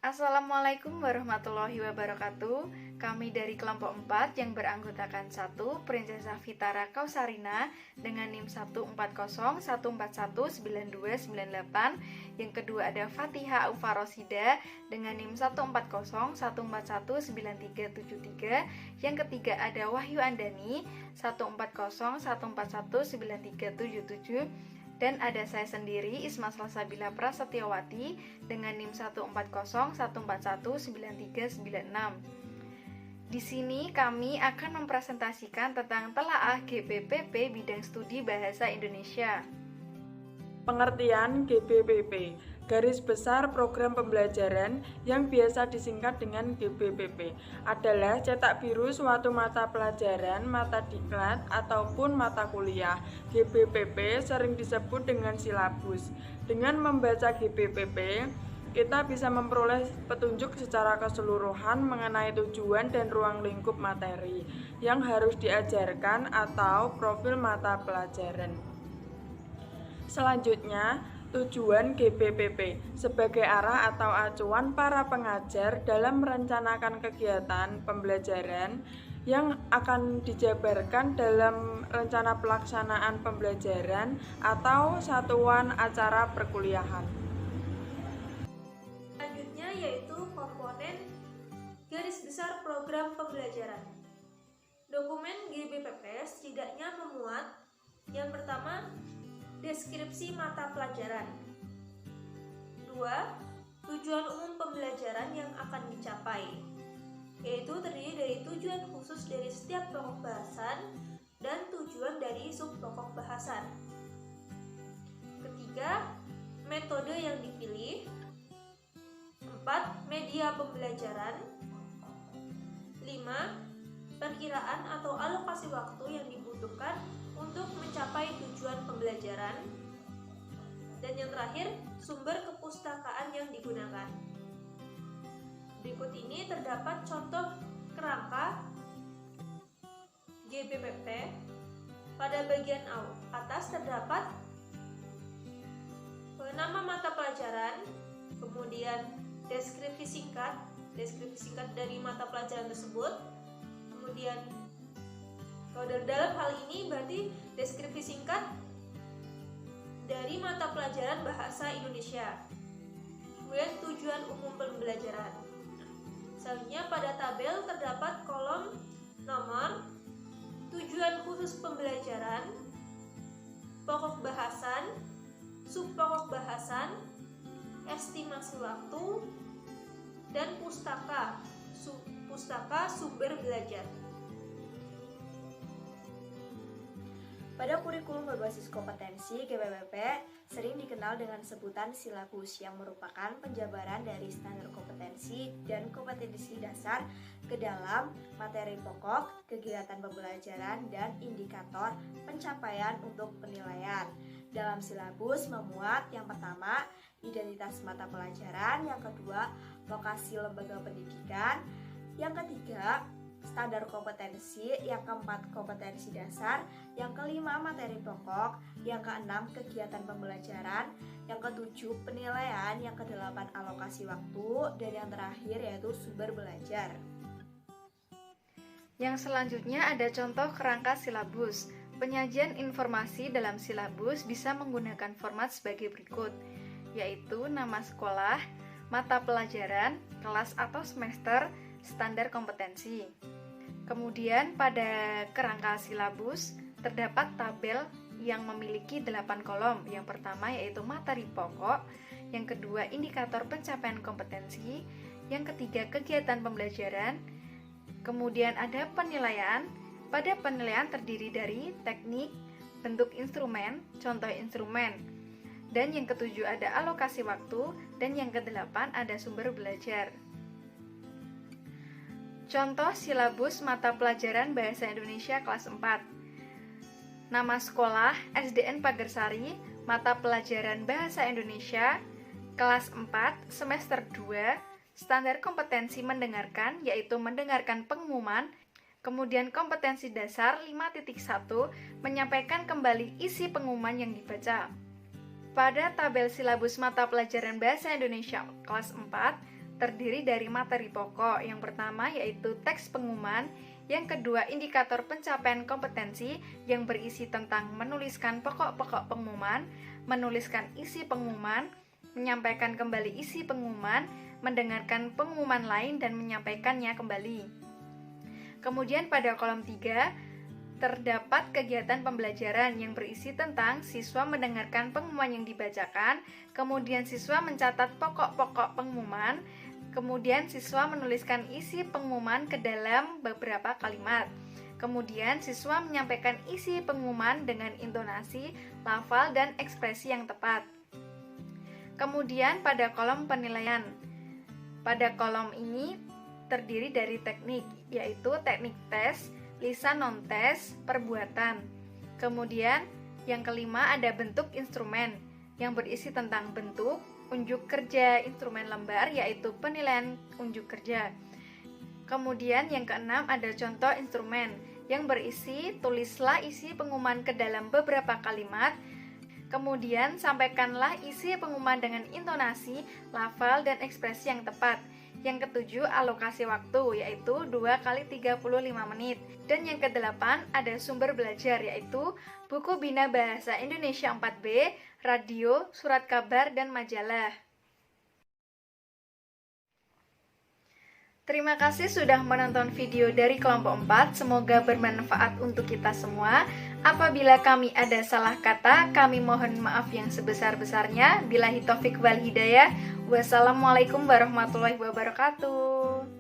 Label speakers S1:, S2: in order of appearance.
S1: Assalamualaikum warahmatullahi wabarakatuh. Kami dari kelompok 4 yang beranggotakan 1 Princesa Vitara Kausarina dengan NIM 14014192998. Yang kedua ada Fatiha Ufarosida dengan NIM 14014193373. Yang ketiga ada Wahyu Andani 14014193377. Dan ada saya sendiri, Isma Salsabila Prasetyawati dengan NIM 14014193396. Di sini kami akan mempresentasikan tentang telaah GBPP bidang studi Bahasa Indonesia.
S2: Pengertian GBPP, garis besar program pembelajaran yang biasa disingkat dengan GBPP, adalah cetak biru suatu mata pelajaran, mata diklat, ataupun mata kuliah. GBPP sering disebut dengan silabus. Dengan membaca GBPP, kita bisa memperoleh petunjuk secara keseluruhan mengenai tujuan dan ruang lingkup materi yang harus diajarkan atau profil mata pelajaran. Selanjutnya, tujuan GBPP sebagai arah atau acuan para pengajar dalam merencanakan kegiatan pembelajaran yang akan dijabarkan dalam rencana pelaksanaan pembelajaran atau satuan acara perkuliahan.
S3: Selanjutnya yaitu komponen garis besar program pembelajaran. Dokumen GBPP setidaknya memuat yang pertama, deskripsi mata pelajaran. 2. Tujuan umum pembelajaran yang akan dicapai, yaitu terdiri dari tujuan khusus dari setiap pokok bahasan dan tujuan dari subpokok bahasan. Ketiga, metode yang dipilih. 4. Media pembelajaran. 5. Perkiraan atau alokasi waktu yang dibutuhkan untuk mencapai tujuan pembelajaran. Dan yang terakhir, sumber kepustakaan yang digunakan. Berikut ini terdapat contoh kerangka GBPP. Pada bagian atas terdapat nama mata pelajaran, kemudian deskripsi singkat dari mata pelajaran tersebut, kemudian kalau dalam hal ini berarti deskripsi singkat dari mata pelajaran Bahasa Indonesia. Kemudian tujuan umum pembelajaran. Selanjutnya pada tabel terdapat kolom nomor, tujuan khusus pembelajaran, pokok bahasan, subpokok bahasan, estimasi waktu, dan pustaka sumber belajar.
S4: Pada kurikulum berbasis kompetensi, GBPP sering dikenal dengan sebutan silabus yang merupakan penjabaran dari standar kompetensi dan kompetensi dasar ke dalam materi pokok, kegiatan pembelajaran, dan indikator pencapaian untuk penilaian. Dalam silabus memuat yang pertama, identitas mata pelajaran, yang kedua, lokasi lembaga pendidikan, yang ketiga, standar kompetensi, yang keempat kompetensi dasar, yang kelima materi pokok, yang keenam kegiatan pembelajaran, yang ketujuh penilaian, yang kedelapan alokasi waktu, dan yang terakhir yaitu sumber belajar.
S1: Yang selanjutnya ada contoh kerangka silabus. Penyajian informasi dalam silabus bisa menggunakan format sebagai berikut, yaitu nama sekolah, mata pelajaran, kelas atau semester, standar kompetensi. Kemudian pada kerangka silabus terdapat tabel yang memiliki 8 kolom. Yang pertama yaitu materi pokok, yang kedua indikator pencapaian kompetensi, yang ketiga kegiatan pembelajaran, kemudian ada penilaian. Pada penilaian terdiri dari teknik, bentuk instrumen, contoh instrumen, dan yang ketujuh ada alokasi waktu, dan yang kedelapan ada sumber belajar. Contoh silabus mata pelajaran Bahasa Indonesia kelas 4. Nama sekolah SDN Pagersari, mata pelajaran Bahasa Indonesia kelas 4 semester 2, standar kompetensi mendengarkan, yaitu mendengarkan pengumuman. Kemudian kompetensi dasar 5.1 menyampaikan kembali isi pengumuman yang dibaca. Pada tabel silabus mata pelajaran Bahasa Indonesia kelas 4 terdiri dari materi pokok. Yang pertama yaitu teks pengumuman, yang kedua indikator pencapaian kompetensi yang berisi tentang menuliskan pokok-pokok pengumuman, menuliskan isi pengumuman, menyampaikan kembali isi pengumuman, mendengarkan pengumuman lain dan menyampaikannya kembali. Kemudian pada kolom 3 terdapat kegiatan pembelajaran yang berisi tentang siswa mendengarkan pengumuman yang dibacakan, kemudian siswa mencatat pokok-pokok pengumuman, kemudian siswa menuliskan isi pengumuman ke dalam beberapa kalimat. Kemudian siswa menyampaikan isi pengumuman dengan intonasi, lafal, dan ekspresi yang tepat. Kemudian pada kolom penilaian. Pada kolom ini terdiri dari teknik, yaitu teknik tes, lisan non-tes, perbuatan. Kemudian yang kelima ada bentuk instrumen yang berisi tentang bentuk, unjuk kerja instrumen lembar yaitu penilaian unjuk kerja. Kemudian yang keenam ada contoh instrumen yang berisi tulislah isi pengumuman ke dalam beberapa kalimat. Kemudian sampaikanlah isi pengumuman dengan intonasi, lafal, dan ekspresi yang tepat. Yang ketujuh, alokasi waktu, yaitu 2 kali 35 menit. Dan yang kedelapan, ada sumber belajar, yaitu buku Bina Bahasa Indonesia 4B, radio, surat kabar, dan majalah. Terima kasih sudah menonton video dari kelompok 4, semoga bermanfaat untuk kita semua. Apabila kami ada salah kata, kami mohon maaf yang sebesar-besarnya. Billahi taufik wal hidayah. Wassalamualaikum warahmatullahi wabarakatuh.